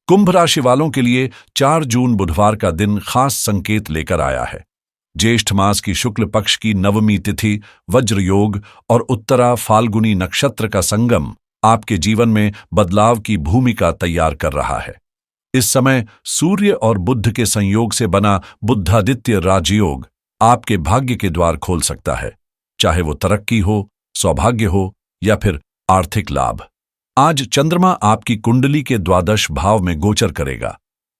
कुंभ राशि वालों के लिए 4 जून बुधवार का दिन खास संकेत लेकर आया है। ज्येष्ठ मास की शुक्ल पक्ष की नवमी तिथि, वज्र योग और उत्तरा फाल्गुनी नक्षत्र का संगम आपके जीवन में बदलाव की भूमिका तैयार कर रहा है। इस समय सूर्य और बुध के संयोग से बना बुधादित्य राजयोग आपके भाग्य के द्वार खोल सकता है, चाहे वो तरक्की हो, सौभाग्य हो या फिर आर्थिक लाभ। आज चंद्रमा आपकी कुंडली के द्वादश भाव में गोचर करेगा,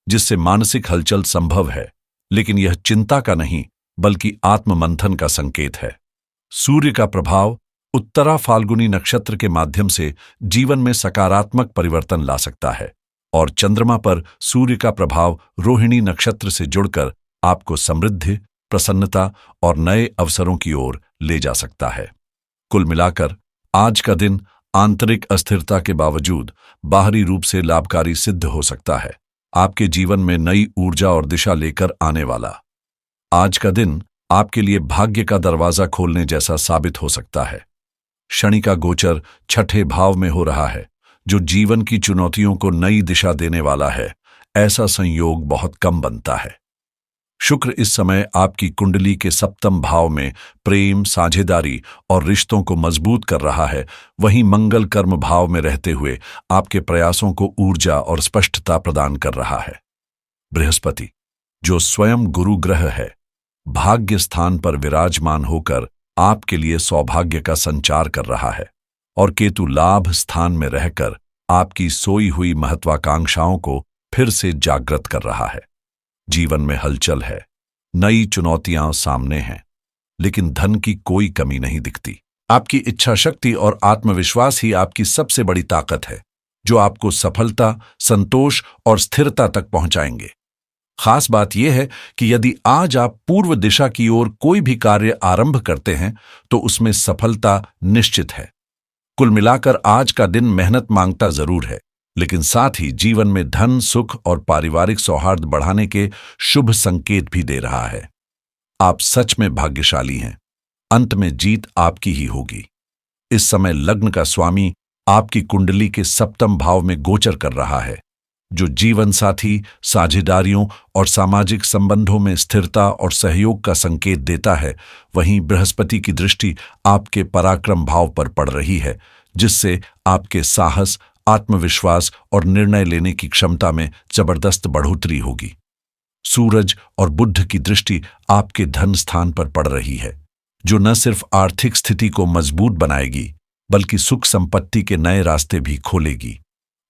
जिससे मानसिक हलचल संभव है, लेकिन यह चिंता का नहीं बल्कि आत्ममंथन का संकेत है। सूर्य का प्रभाव उत्तरा फाल्गुनी नक्षत्र के माध्यम से जीवन में सकारात्मक परिवर्तन ला सकता है और चंद्रमा पर सूर्य का प्रभाव रोहिणी नक्षत्र से जुड़कर आपको समृद्धि, प्रसन्नता और नए अवसरों की ओर ले जा सकता है। कुल मिलाकर आज का दिन आंतरिक अस्थिरता के बावजूद बाहरी रूप से लाभकारी सिद्ध हो सकता है, आपके जीवन में नई ऊर्जा और दिशा लेकर आने वाला। आज का दिन आपके लिए भाग्य का दरवाजा खोलने जैसा साबित हो सकता है। शनि का गोचर छठे भाव में हो रहा है, जो जीवन की चुनौतियों को नई दिशा देने वाला है। ऐसा संयोग बहुत कम बनता है। शुक्र इस समय आपकी कुंडली के सप्तम भाव में प्रेम, साझेदारी और रिश्तों को मजबूत कर रहा है। वहीं मंगल कर्म भाव में रहते हुए आपके प्रयासों को ऊर्जा और स्पष्टता प्रदान कर रहा है। बृहस्पति, जो स्वयं गुरु ग्रह है, भाग्य स्थान पर विराजमान होकर आपके लिए सौभाग्य का संचार कर रहा है और केतु लाभ स्थान में रहकर आपकी सोई हुई महत्वाकांक्षाओं को फिर से जागृत कर रहा है। जीवन में हलचल है, नई चुनौतियां सामने हैं, लेकिन धन की कोई कमी नहीं दिखती। आपकी इच्छा शक्ति और आत्मविश्वास ही आपकी सबसे बड़ी ताकत है, जो आपको सफलता, संतोष और स्थिरता तक पहुंचाएंगे। खास बात यह है कि यदि आज आप पूर्व दिशा की ओर कोई भी कार्य आरंभ करते हैं तो उसमें सफलता निश्चित है। कुल मिलाकर आज का दिन मेहनत मांगता जरूर है, लेकिन साथ ही जीवन में धन, सुख और पारिवारिक सौहार्द बढ़ाने के शुभ संकेत भी दे रहा है। आप सच में भाग्यशाली हैं। अंत में जीत आपकी ही होगी। इस समय लग्न का स्वामी आपकी कुंडली के सप्तम भाव में गोचर कर रहा है, जो जीवन साथी, साझेदारियों और सामाजिक संबंधों में स्थिरता और सहयोग का संकेत देता है। वहीं बृहस्पति की दृष्टि आपके पराक्रम भाव पर पड़ रही है, जिससे आपके साहस, आत्मविश्वास और निर्णय लेने की क्षमता में जबरदस्त बढ़ोतरी होगी। सूरज और बुध की दृष्टि आपके धन स्थान पर पड़ रही है, जो न सिर्फ आर्थिक स्थिति को मजबूत बनाएगी, बल्कि सुख संपत्ति के नए रास्ते भी खोलेगी।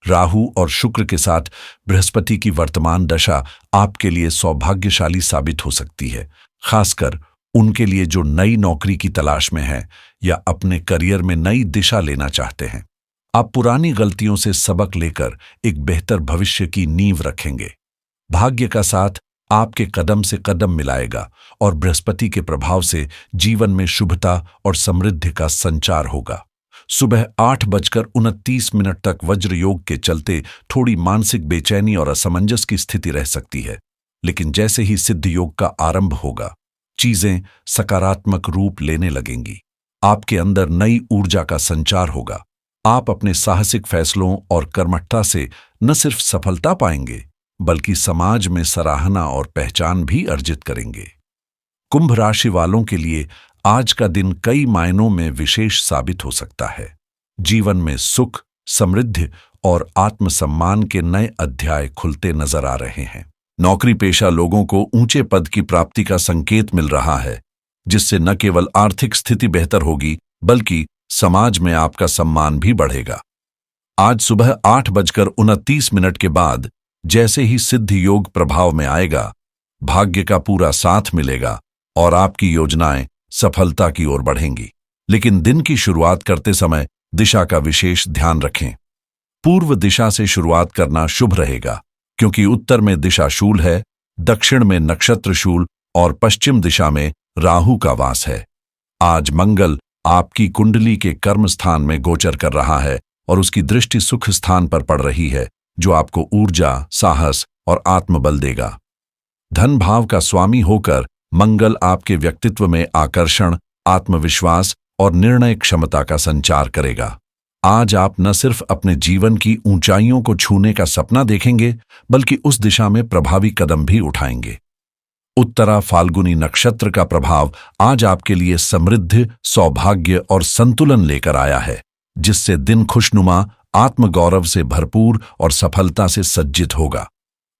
राहु और शुक्र के साथ बृहस्पति की वर्तमान दशा आपके लिए सौभाग्यशाली साबित हो सकती है, खासकर उनके लिए जो नई नौकरी की तलाश में है या अपने करियर में नई दिशा लेना चाहते हैं। आप पुरानी गलतियों से सबक लेकर एक बेहतर भविष्य की नींव रखेंगे। भाग्य का साथ आपके कदम से कदम मिलाएगा और बृहस्पति के प्रभाव से जीवन में शुभता और समृद्धि का संचार होगा। सुबह 8:29 तक वज्र योग के चलते थोड़ी मानसिक बेचैनी और असमंजस की स्थिति रह सकती है, लेकिन जैसे ही सिद्ध योग का आरंभ होगा, चीजें सकारात्मक रूप लेने लगेंगी। आपके अंदर नई ऊर्जा का संचार होगा। आप अपने साहसिक फैसलों और कर्मठता से न सिर्फ सफलता पाएंगे, बल्कि समाज में सराहना और पहचान भी अर्जित करेंगे। कुंभ राशि वालों के लिए आज का दिन कई मायनों में विशेष साबित हो सकता है। जीवन में सुख, समृद्धि और आत्मसम्मान के नए अध्याय खुलते नजर आ रहे हैं। नौकरी पेशा लोगों को ऊंचे पद की प्राप्ति का संकेत मिल रहा है, जिससे न केवल आर्थिक स्थिति बेहतर होगी, बल्कि समाज में आपका सम्मान भी बढ़ेगा। आज सुबह 8:29 के बाद जैसे ही सिद्ध योग प्रभाव में आएगा, भाग्य का पूरा साथ मिलेगा और आपकी योजनाएं सफलता की ओर बढ़ेंगी। लेकिन दिन की शुरुआत करते समय दिशा का विशेष ध्यान रखें। पूर्व दिशा से शुरुआत करना शुभ रहेगा, क्योंकि उत्तर में दिशा शूल है, दक्षिण में नक्षत्र शूल और पश्चिम दिशा में राहु का वास है। आज मंगल आपकी कुंडली के कर्म स्थान में गोचर कर रहा है और उसकी दृष्टि सुख स्थान पर पड़ रही है, जो आपको ऊर्जा, साहस और आत्मबल देगा। धन भाव का स्वामी होकर मंगल आपके व्यक्तित्व में आकर्षण, आत्मविश्वास और निर्णय क्षमता का संचार करेगा। आज आप न सिर्फ अपने जीवन की ऊंचाइयों को छूने का सपना देखेंगे, बल्कि उस दिशा में प्रभावी कदम भी उठाएंगे। उत्तरा फाल्गुनी नक्षत्र का प्रभाव आज आपके लिए समृद्धि, सौभाग्य और संतुलन लेकर आया है, जिससे दिन खुशनुमा, आत्मगौरव से भरपूर और सफलता से सज्जित होगा।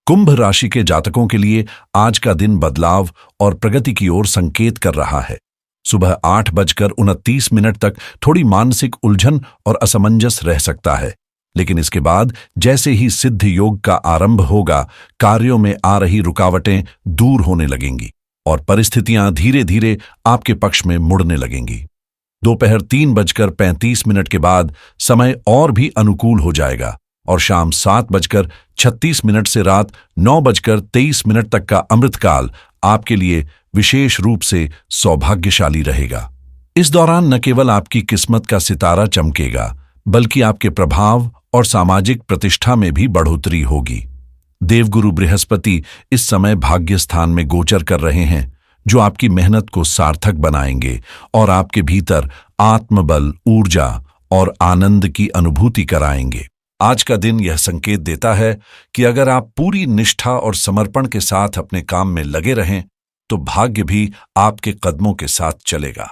कुंभ राशि के जातकों के लिए आज का दिन बदलाव और प्रगति की ओर संकेत कर रहा है। सुबह 8:29 तक थोड़ी मानसिक उलझन और असमंजस रह सकता है, लेकिन इसके बाद जैसे ही सिद्ध योग का आरंभ होगा, कार्यों में आ रही रुकावटें दूर होने लगेंगी और परिस्थितियां धीरे धीरे आपके पक्ष में मुड़ने लगेंगी। दोपहर 3:35 के बाद समय और भी अनुकूल हो जाएगा और शाम 7:36 से रात 9:23 तक का अमृतकाल आपके लिए विशेष रूप से सौभाग्यशाली रहेगा। इस दौरान न केवल आपकी किस्मत का सितारा चमकेगा, बल्कि आपके प्रभाव और सामाजिक प्रतिष्ठा में भी बढ़ोतरी होगी। देवगुरु बृहस्पति इस समय भाग्य स्थान में गोचर कर रहे हैं, जो आपकी मेहनत को सार्थक बनाएंगे और आपके भीतर आत्मबल, ऊर्जा और आनंद की अनुभूति कराएंगे। आज का दिन यह संकेत देता है कि अगर आप पूरी निष्ठा और समर्पण के साथ अपने काम में लगे रहें, तो भाग्य भी आपके कदमों के साथ चलेगा।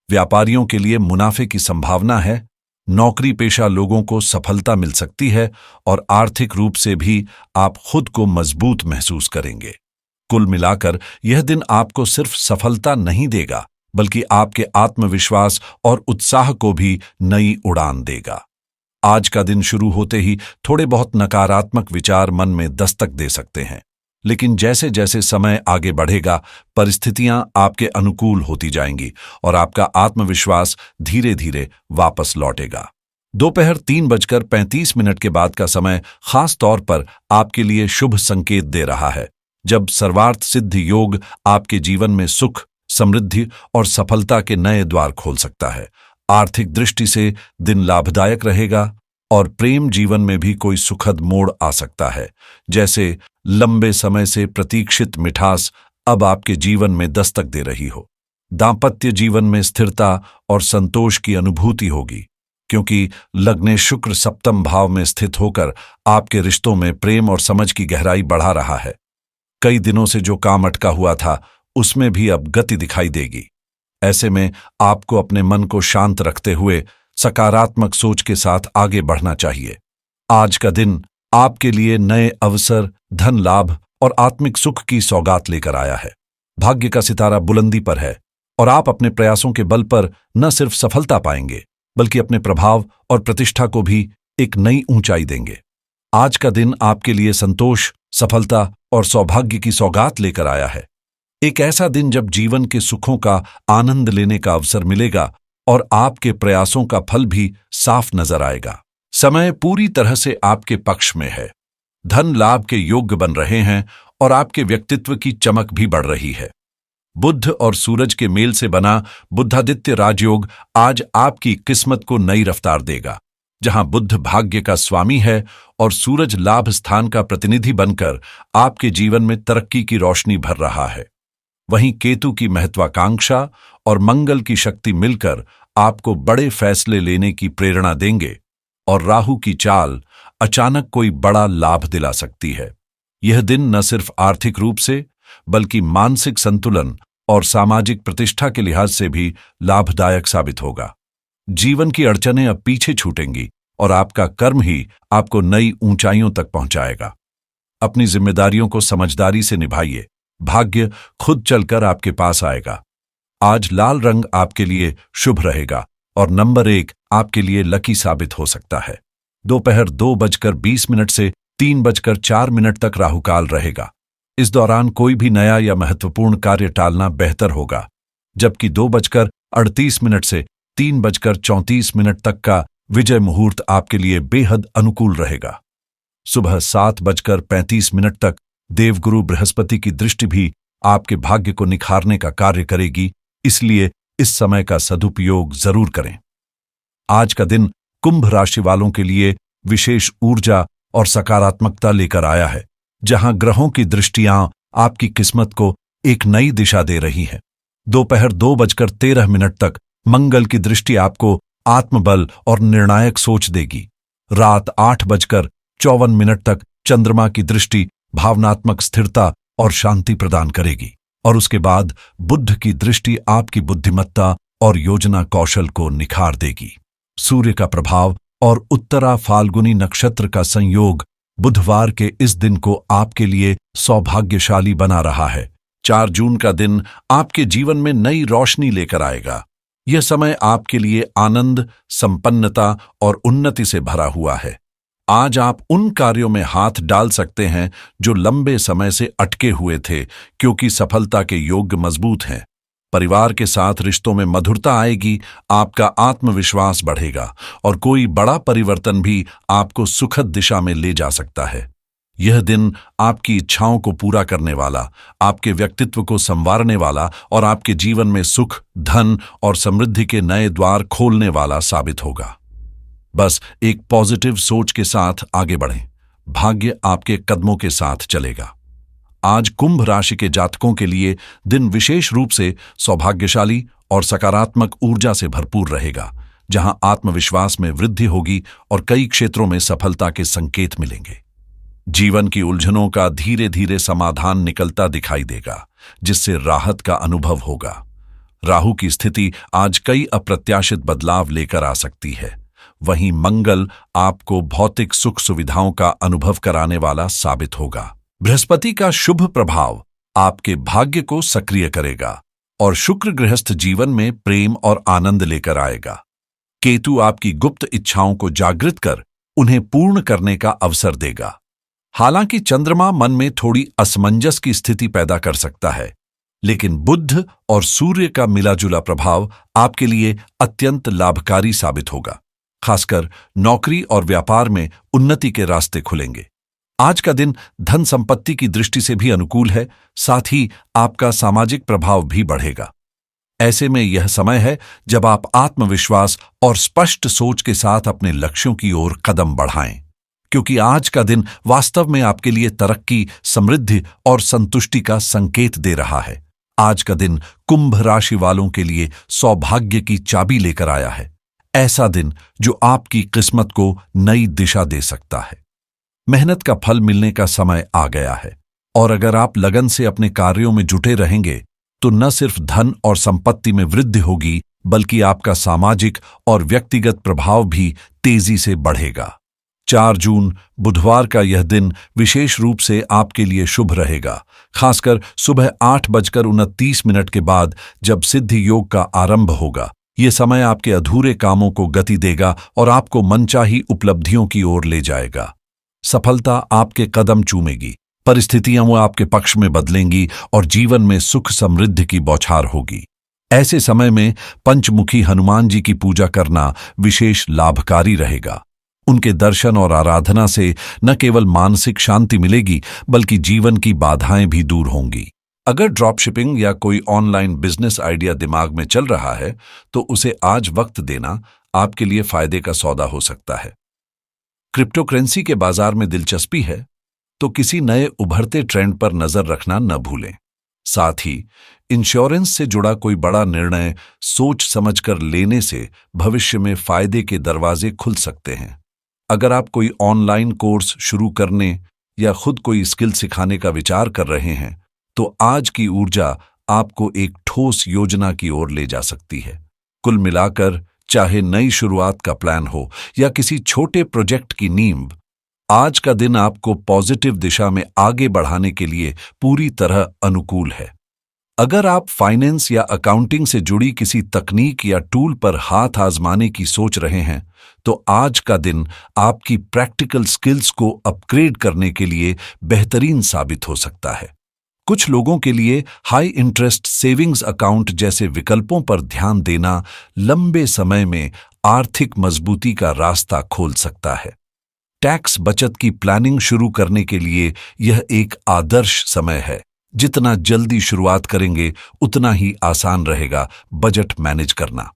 व्यापारियों के लिए मुनाफे की संभावना है, नौकरी पेशा लोगों को सफलता मिल सकती है और आर्थिक रूप से भी आप खुद को मजबूत महसूस करेंगे। कुल मिलाकर यह दिन आपको सिर्फ सफलता नहीं देगा, बल्कि आपके आत्मविश्वास और उत्साह को भी नई उड़ान देगा। आज का दिन शुरू होते ही थोड़े बहुत नकारात्मक विचार मन में दस्तक दे सकते हैं, लेकिन जैसे जैसे समय आगे बढ़ेगा, परिस्थितियां आपके अनुकूल होती जाएंगी और आपका आत्मविश्वास धीरे धीरे वापस लौटेगा। दोपहर 3:35 के बाद का समय खास तौर पर आपके लिए शुभ संकेत दे रहा है, जब सर्वार्थ सिद्ध योग आपके जीवन में सुख, समृद्धि और सफलता के नए द्वार खोल सकता है। आर्थिक दृष्टि से दिन लाभदायक रहेगा और प्रेम जीवन में भी कोई सुखद मोड़ आ सकता है, जैसे लंबे समय से प्रतीक्षित मिठास अब आपके जीवन में दस्तक दे रही हो। दांपत्य जीवन में स्थिरता और संतोष की अनुभूति होगी, क्योंकि लग्ने शुक्र सप्तम भाव में स्थित होकर आपके रिश्तों में प्रेम और समझ की गहराई बढ़ा रहा है। कई दिनों से जो काम अटका हुआ था, उसमें भी अब गति दिखाई देगी। ऐसे में आपको अपने मन को शांत रखते हुए सकारात्मक सोच के साथ आगे बढ़ना चाहिए। आज का दिन आपके लिए नए अवसर, धन लाभ और आत्मिक सुख की सौगात लेकर आया है। भाग्य का सितारा बुलंदी पर है और आप अपने प्रयासों के बल पर न सिर्फ सफलता पाएंगे, बल्कि अपने प्रभाव और प्रतिष्ठा को भी एक नई ऊंचाई देंगे। आज का दिन आपके लिए संतोष, सफलता और सौभाग्य की सौगात लेकर आया है। एक ऐसा दिन जब जीवन के सुखों का आनंद लेने का अवसर मिलेगा और आपके प्रयासों का फल भी साफ नजर आएगा। समय पूरी तरह से आपके पक्ष में है। धन लाभ के योग्य बन रहे हैं और आपके व्यक्तित्व की चमक भी बढ़ रही है। बुध और सूरज के मेल से बना बुधादित्य राजयोग आज आपकी किस्मत को नई रफ्तार देगा। जहां बुध भाग्य का स्वामी है और सूरज लाभ स्थान का प्रतिनिधि बनकर आपके जीवन में तरक्की की रोशनी भर रहा है, वहीं केतु की महत्वाकांक्षा और मंगल की शक्ति मिलकर आपको बड़े फैसले लेने की प्रेरणा देंगे और राहु की चाल अचानक कोई बड़ा लाभ दिला सकती है। यह दिन न सिर्फ आर्थिक रूप से, बल्कि मानसिक संतुलन और सामाजिक प्रतिष्ठा के लिहाज से भी लाभदायक साबित होगा। जीवन की अड़चनें अब पीछे छूटेंगी और आपका कर्म ही आपको नई ऊंचाइयों तक पहुंचाएगा। अपनी जिम्मेदारियों को समझदारी से निभाइए, भाग्य खुद चलकर आपके पास आएगा। आज लाल रंग आपके लिए शुभ रहेगा और नंबर 1 आपके लिए लकी साबित हो सकता है। दोपहर 2:20 से 3:04 तक राहुकाल रहेगा। इस दौरान कोई भी नया या महत्वपूर्ण कार्य टालना बेहतर होगा, जबकि 2:38 से 3:34 तक का विजय मुहूर्त आपके लिए बेहद अनुकूल रहेगा। सुबह 7:35 तक देवगुरु बृहस्पति की दृष्टि भी आपके भाग्य को निखारने का कार्य करेगी, इसलिए इस समय का सदुपयोग जरूर करें। आज का दिन कुंभ राशि वालों के लिए विशेष ऊर्जा और सकारात्मकता लेकर आया है, जहां ग्रहों की दृष्टियां आपकी किस्मत को एक नई दिशा दे रही हैं। दोपहर 2:13 तक मंगल की दृष्टि आपको आत्मबल और निर्णायक सोच देगी। रात 8:54 तक चंद्रमा की दृष्टि भावनात्मक स्थिरता और शांति प्रदान करेगी, और उसके बाद बुध की दृष्टि आपकी बुद्धिमत्ता और योजना कौशल को निखार देगी। सूर्य का प्रभाव और उत्तरा फाल्गुनी नक्षत्र का संयोग बुधवार के इस दिन को आपके लिए सौभाग्यशाली बना रहा है। 4 जून का दिन आपके जीवन में नई रोशनी लेकर आएगा। यह समय आपके लिए आनंद, संपन्नता और उन्नति से भरा हुआ है। आज आप उन कार्यों में हाथ डाल सकते हैं जो लंबे समय से अटके हुए थे, क्योंकि सफलता के योग मजबूत हैं। परिवार के साथ रिश्तों में मधुरता आएगी, आपका आत्मविश्वास बढ़ेगा और कोई बड़ा परिवर्तन भी आपको सुखद दिशा में ले जा सकता है। यह दिन आपकी इच्छाओं को पूरा करने वाला, आपके व्यक्तित्व को संवारने वाला और आपके जीवन में सुख, धन और समृद्धि के नए द्वार खोलने वाला साबित होगा। बस एक पॉजिटिव सोच के साथ आगे बढ़ें। भाग्य आपके कदमों के साथ चलेगा। आज कुंभ राशि के जातकों के लिए दिन विशेष रूप से सौभाग्यशाली और सकारात्मक ऊर्जा से भरपूर रहेगा, जहां आत्मविश्वास में वृद्धि होगी और कई क्षेत्रों में सफलता के संकेत मिलेंगे। जीवन की उलझनों का धीरे धीरे समाधान निकलता दिखाई देगा, जिससे राहत का अनुभव होगा। राहु की स्थिति आज कई अप्रत्याशित बदलाव लेकर आ सकती है। वहीं मंगल आपको भौतिक सुख सुविधाओं का अनुभव कराने वाला साबित होगा। बृहस्पति का शुभ प्रभाव आपके भाग्य को सक्रिय करेगा और शुक्र गृहस्थ जीवन में प्रेम और आनंद लेकर आएगा। केतु आपकी गुप्त इच्छाओं को जागृत कर उन्हें पूर्ण करने का अवसर देगा। हालांकि चंद्रमा मन में थोड़ी असमंजस की स्थिति पैदा कर सकता है, लेकिन बुध और सूर्य का मिलाजुला प्रभाव आपके लिए अत्यंत लाभकारी साबित होगा। खासकर नौकरी और व्यापार में उन्नति के रास्ते खुलेंगे। आज का दिन धन संपत्ति की दृष्टि से भी अनुकूल है, साथ ही आपका सामाजिक प्रभाव भी बढ़ेगा। ऐसे में यह समय है जब आप आत्मविश्वास और स्पष्ट सोच के साथ अपने लक्ष्यों की ओर कदम बढ़ाएं, क्योंकि आज का दिन वास्तव में आपके लिए तरक्की, समृद्धि और संतुष्टि का संकेत दे रहा है। आज का दिन कुंभ राशि वालों के लिए सौभाग्य की चाबी लेकर आया है, ऐसा दिन जो आपकी किस्मत को नई दिशा दे सकता है। मेहनत का फल मिलने का समय आ गया है, और अगर आप लगन से अपने कार्यों में जुटे रहेंगे तो न सिर्फ धन और संपत्ति में वृद्धि होगी, बल्कि आपका सामाजिक और व्यक्तिगत प्रभाव भी तेजी से बढ़ेगा। 4 जून बुधवार का यह दिन विशेष रूप से आपके लिए शुभ रहेगा, खासकर सुबह 8:29 के बाद, जब सिद्धि योग का आरंभ होगा। ये समय आपके अधूरे कामों को गति देगा और आपको मनचाही उपलब्धियों की ओर ले जाएगा। सफलता आपके कदम चूमेगी, परिस्थितियां वो आपके पक्ष में बदलेंगी और जीवन में सुख समृद्धि की बौछार होगी। ऐसे समय में पंचमुखी हनुमान जी की पूजा करना विशेष लाभकारी रहेगा। उनके दर्शन और आराधना से न केवल मानसिक शांति मिलेगी, बल्कि जीवन की बाधाएं भी दूर होंगी। अगर ड्रॉप शिपिंग या कोई ऑनलाइन बिजनेस आइडिया दिमाग में चल रहा है, तो उसे आज वक्त देना आपके लिए फायदे का सौदा हो सकता है। क्रिप्टो करेंसी के बाजार में दिलचस्पी है, तो किसी नए उभरते ट्रेंड पर नजर रखना न भूलें। साथ ही इंश्योरेंस से जुड़ा कोई बड़ा निर्णय सोच समझकर लेने से भविष्य में फायदे के दरवाजे खुल सकते हैं। अगर आप कोई ऑनलाइन कोर्स शुरू करने या खुद कोई स्किल सिखाने का विचार कर रहे हैं, तो आज की ऊर्जा आपको एक ठोस योजना की ओर ले जा सकती है। कुल मिलाकर, चाहे नई शुरुआत का प्लान हो या किसी छोटे प्रोजेक्ट की नींव, आज का दिन आपको पॉजिटिव दिशा में आगे बढ़ाने के लिए पूरी तरह अनुकूल है। अगर आप फाइनेंस या अकाउंटिंग से जुड़ी किसी तकनीक या टूल पर हाथ आजमाने की सोच रहे हैं, तो आज का दिन आपकी प्रैक्टिकल स्किल्स को अपग्रेड करने के लिए बेहतरीन साबित हो सकता है। कुछ लोगों के लिए हाई इंटरेस्ट सेविंग्स अकाउंट जैसे विकल्पों पर ध्यान देना लंबे समय में आर्थिक मजबूती का रास्ता खोल सकता है। टैक्स बचत की प्लानिंग शुरू करने के लिए यह एक आदर्श समय है। जितना जल्दी शुरुआत करेंगे, उतना ही आसान रहेगा बजट मैनेज करना।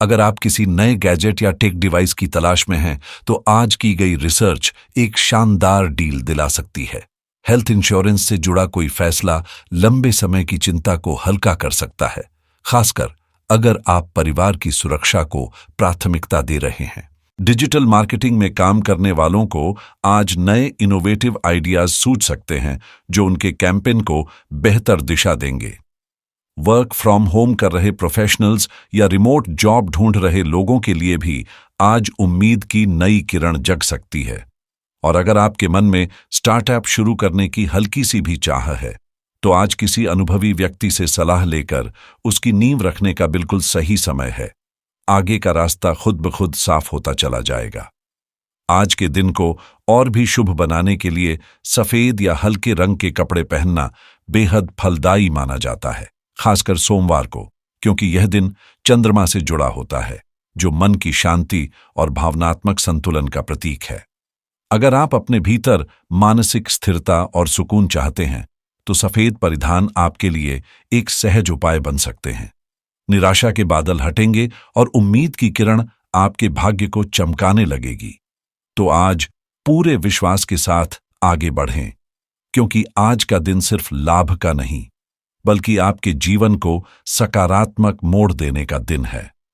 अगर आप किसी नए गैजेट या टेक डिवाइस की तलाश में हैं, तो आज की गई रिसर्च एक शानदार डील दिला सकती है। हेल्थ इंश्योरेंस से जुड़ा कोई फैसला लंबे समय की चिंता को हल्का कर सकता है, खासकर अगर आप परिवार की सुरक्षा को प्राथमिकता दे रहे हैं। डिजिटल मार्केटिंग में काम करने वालों को आज नए इनोवेटिव आइडियाज सूझ सकते हैं जो उनके कैंपेन को बेहतर दिशा देंगे। वर्क फ्रॉम होम कर रहे प्रोफेशनल्स या रिमोट जॉब ढूंढ रहे लोगों के लिए भी आज उम्मीद की नई किरण जग सकती है। और अगर आपके मन में स्टार्टअप शुरू करने की हल्की सी भी चाह है, तो आज किसी अनुभवी व्यक्ति से सलाह लेकर उसकी नींव रखने का बिल्कुल सही समय है। आगे का रास्ता खुद ब खुद साफ होता चला जाएगा। आज के दिन को और भी शुभ बनाने के लिए सफेद या हल्के रंग के कपड़े पहनना बेहद फलदायी माना जाता है, खासकर सोमवार को, क्योंकि यह दिन चंद्रमा से जुड़ा होता है, जो मन की शांति और भावनात्मक संतुलन का प्रतीक है। अगर आप अपने भीतर मानसिक स्थिरता और सुकून चाहते हैं, तो सफेद परिधान आपके लिए एक सहज उपाय बन सकते हैं। निराशा के बादल हटेंगे और उम्मीद की किरण आपके भाग्य को चमकाने लगेगी। तो आज पूरे विश्वास के साथ आगे बढ़ें, क्योंकि आज का दिन सिर्फ लाभ का नहीं, बल्कि आपके जीवन को सकारात्मक मोड़ देने का दिन है।